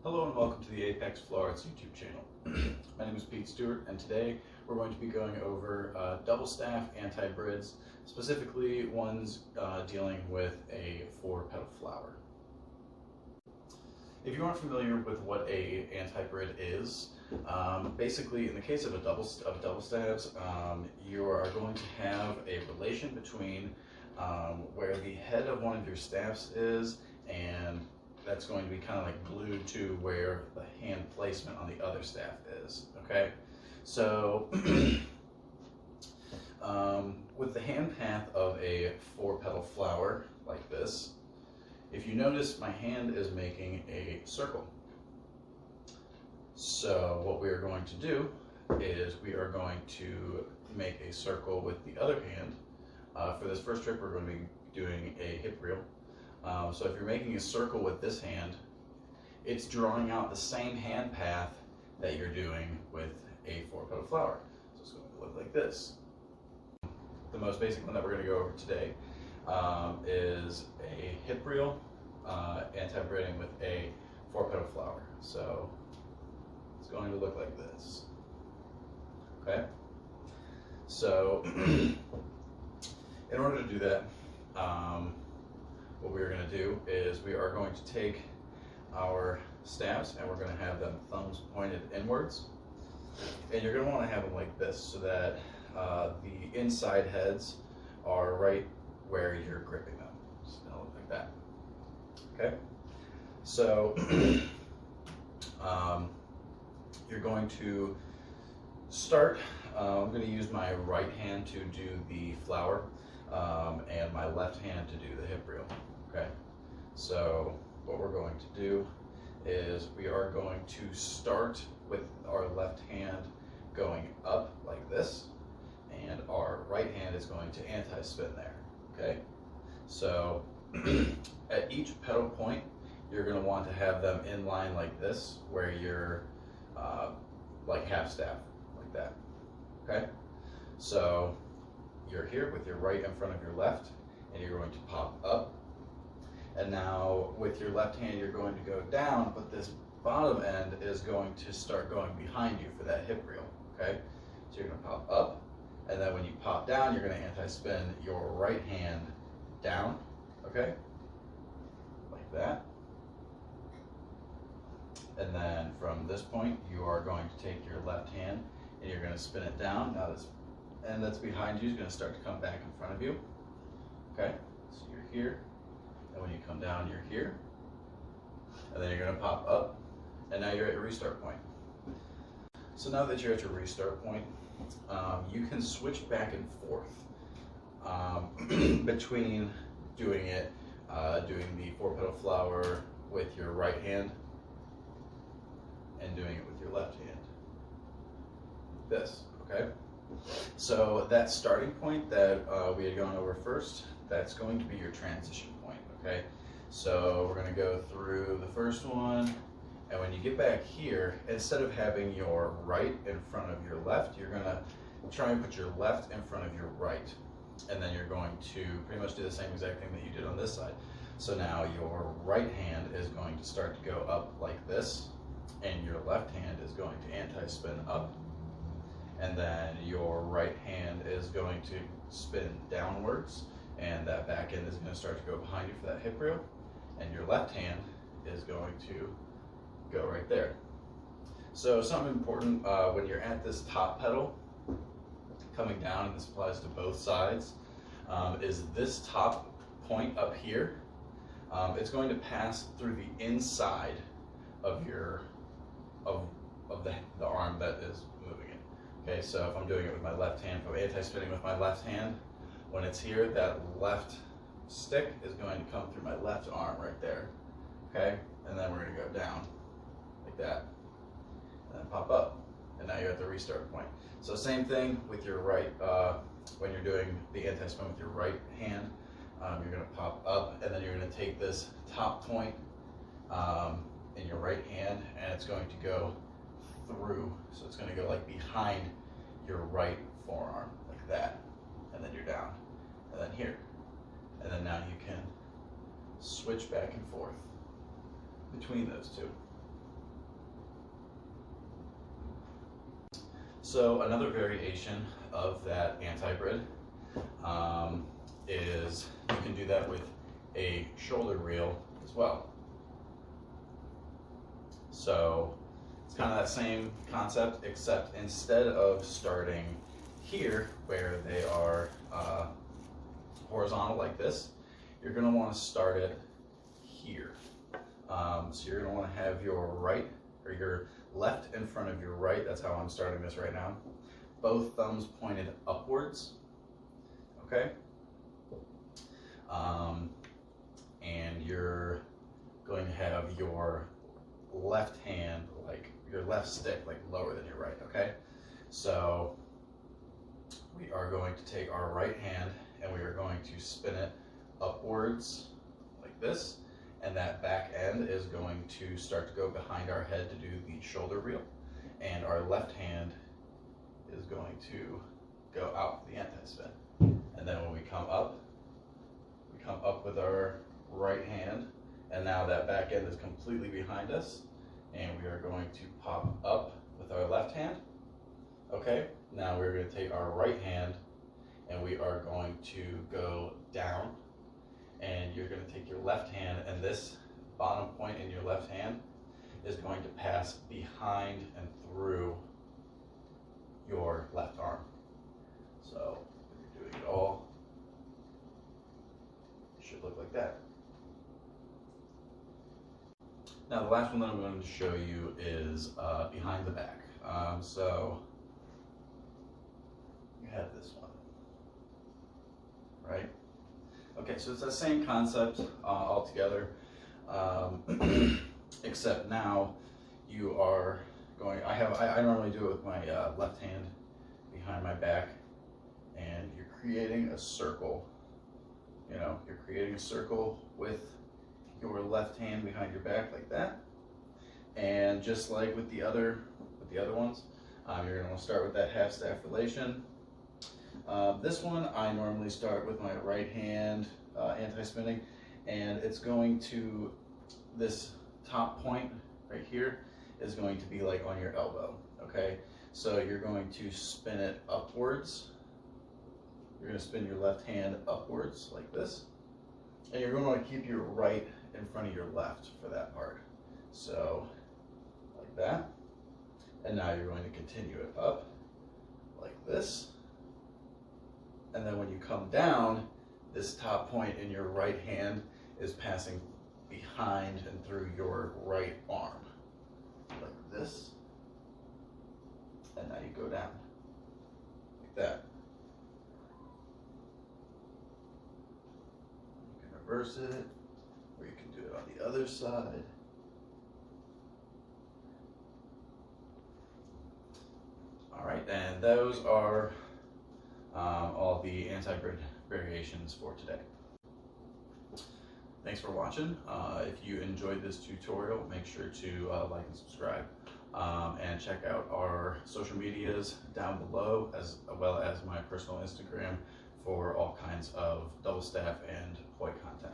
Hello and welcome to the Apex Flower Arts YouTube channel. My name is Stewart, and today we're going to be going over double staff antibrids, specifically ones dealing with a 4-petal flower. If you aren't familiar with what a antibrid is, basically in the case of double staves, you are going to have a relation between where the head of one of your staffs is, and that's going to be kind of like glued to where the hand placement on the other staff is, okay? So, with the hand path of a 4-petal flower like this, if you notice, my hand is making a circle. So what we are going to do is we are going to make a circle with the other hand. For this first trick, we're going to be doing a hip reel. So if you're making a circle with this hand, it's drawing out the same hand path that you're doing with a 4-petal flower. So it's going to look like this. The most basic one that we're going to go over today is a hip reel anti-bridding with a 4-petal flower. So it's going to look like this. Okay? So in order to do that, what we're going to do is we are going to take our staffs and we're going to have them thumbs pointed inwards. And you're going to want to have them like this so that the inside heads are right where you're gripping them. It's going to look like that. Okay? So you're going to start, I'm going to use my right hand to do the flower and my left hand to do the hip reel. Okay, so what we're going to do is we are going to start with our left hand going up like this, and our right hand is going to anti-spin there. Okay, so at each petal point, you're going to want to have them in line like this, where you're like half staff, like that. Okay, so you're here with your right in front of your left, and you're going to pop up. And now with your left hand, you're going to go down, but this bottom end is going to start going behind you for that hip reel, okay? So you're gonna pop up, and then when you pop down, you're gonna anti-spin your right hand down, okay? Like that. And then from this point, you are going to take your left hand and you're gonna spin it down. Now this end that's behind you is gonna start to come back in front of you, okay? So you're here. And when you come down, you're here. And then you're going to pop up. And now you're at your restart point. So now that you're at your restart point, you can switch back and forth between doing the 4-petal flower with your right hand and doing it with your left hand. This, okay? So that starting point that we had gone over first, that's going to be your transition point, okay? So we're gonna go through the first one, and when you get back here, instead of having your right in front of your left, you're gonna try and put your left in front of your right. And then you're going to pretty much do the same exact thing that you did on this side. So now your right hand is going to start to go up like this, and your left hand is going to anti-spin up. And then your right hand is going to spin downwards, and that back end is going to start to go behind you for that hip reel, and your left hand is going to go right there. So something important when you're at this top petal coming down, and this applies to both sides, is this top point up here. It's going to pass through the inside of your the arm that is moving it. Okay, so if I'm doing it with my left hand, if I'm anti-spinning with my left hand, when it's here, that left stick is going to come through my left arm right there. Okay, and then we're going to go down like that, and then pop up, and now you're at the restart point. So same thing with your right, when you're doing the anti-spin with your right hand, you're going to pop up, and then you're going to take this top point in your right hand, and it's going to go through. So it's going to go like behind your right forearm, like that, and then you're down, and then here, and then now you can switch back and forth between those two. So another variation of that anti-brid is you can do that with a shoulder reel as well. So it's kind of that same concept, except instead of starting here where they are horizontal like this, you're going to want to start it here. So you're going to want to have your right or your left in front of your right. That's how I'm starting this right now. Both thumbs pointed upwards. Okay. And you're going to have your left hand, like your left stick, like lower than your right. Okay. So we are going to take our right hand and we are going to spin it upwards like this. And that back end is going to start to go behind our head to do the shoulder reel. And our left hand is going to go out for the anti-spin. And then when we come up with our right hand, and now that back end is completely behind us, and we are going to pop up with our left hand. Okay, now we're going to take our right hand and we are going to go down, and you're going to take your left hand, and this bottom point in your left hand is going to pass behind and through your left arm. So if you're doing it all, it should look like that. Now the last one that I'm going to show you is behind the back. So you have this one, right? Okay, so it's the same concept altogether, except now you are going, I normally do it with my left hand behind my back, and you're creating a circle. You know, you're creating a circle with your left hand behind your back like that. And just like with the other ones, you're going to want to start with that half staff relation. This one I normally start with my right hand anti-spinning, and it's going to, this top point right here is going to be like on your elbow. Okay, so you're going to spin it upwards. You're going to spin your left hand upwards like this, and you're going to want to keep your right in front of your left for that part. So like that, and now you're going to continue it up like this. And then when you come down, this top point in your right hand is passing behind and through your right arm, like this. And now you go down, like that. You can reverse it, or you can do it on the other side. All right, and those are all the anti-brid variations for today. Thanks for watching. If you enjoyed this tutorial, make sure to like and subscribe, and check out our social medias down below, as well as my personal Instagram for all kinds of double staff and Hoy content.